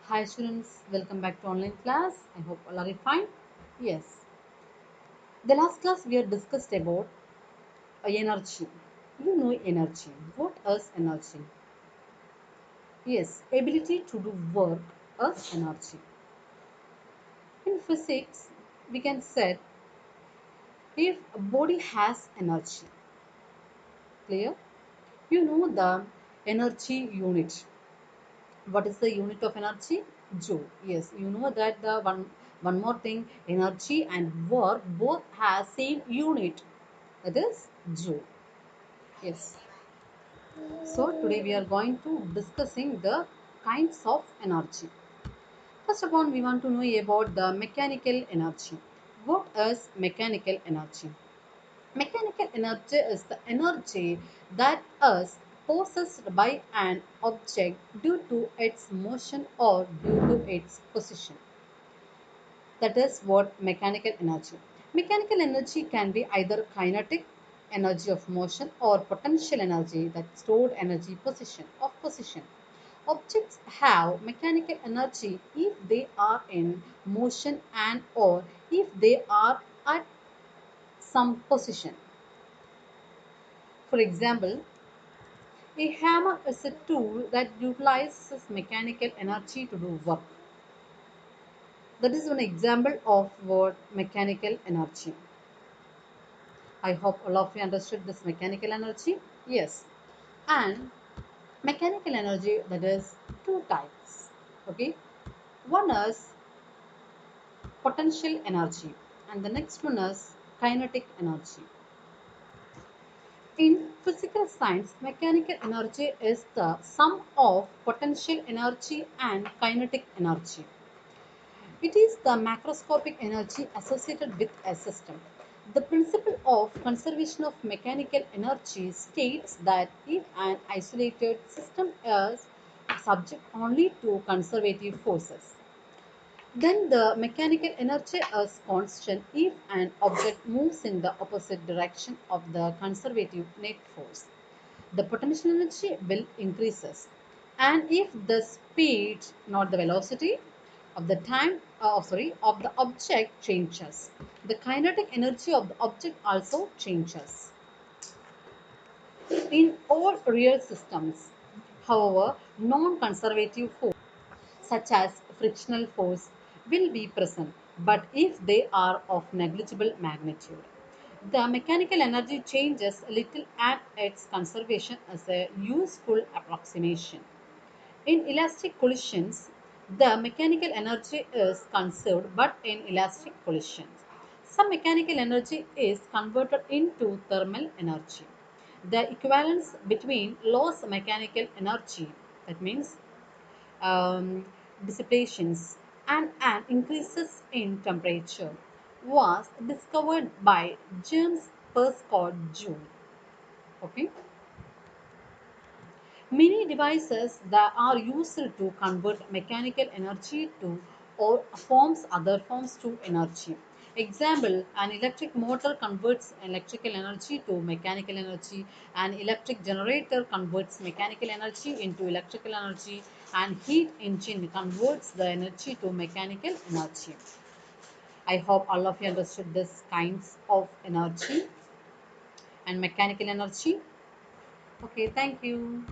Hi students, welcome back to online class. I hope all are fine. Yes, the last class we have discussed about energy. You know energy. What is energy? Yes, ability to do work is energy. In physics, we can say if a body has energy, clear? You know the energy unit. What is the unit of energy? Joule. Yes, you know that the one more thing, energy and work both have same unit. That is joule. Yes. So today we are going to discussing the kinds of energy. First of all, we want to know about the mechanical energy. What is mechanical energy? Mechanical energy is the energy that is possessed by an object due to its motion or due to its position. That is what mechanical energy. Mechanical energy can be either kinetic energy of motion or potential energy, that stored energy position. Objects have mechanical energy if they are in motion and or if they are at some position. For example, a hammer is a tool that utilizes mechanical energy to do work. That is one example of what mechanical energy. I hope all of you understood this mechanical energy. Yes. And mechanical energy, that is two types. Okay. One is potential energy and the next one is kinetic energy. In physical science, mechanical energy is the sum of potential energy and kinetic energy. It is the macroscopic energy associated with a system. The principle of conservation of mechanical energy states that if an isolated system is subject only to conservative forces, then the mechanical energy is constant if an object moves in the opposite direction of the conservative net force. The potential energy will increases. And if the speed, not the velocity, of the of the object changes, the kinetic energy of the object also changes. In all real systems, however, non-conservative force such as frictional force will be present, but if they are of negligible magnitude. The mechanical energy changes a little and its conservation is a useful approximation. In elastic collisions, the mechanical energy is conserved, but in elastic collisions, some mechanical energy is converted into thermal energy. The equivalence between loss mechanical energy, that means um, dissipations, and an increases in temperature, was discovered by James Prescott Joule. Okay. Many devices that are used to convert mechanical energy to or forms other forms to energy. Example, an electric motor converts electrical energy to mechanical energy, an electric generator converts mechanical energy into electrical energy, and heat engine converts the energy to mechanical energy. I hope all of you understood this kinds of energy and mechanical energy. Okay, thank you.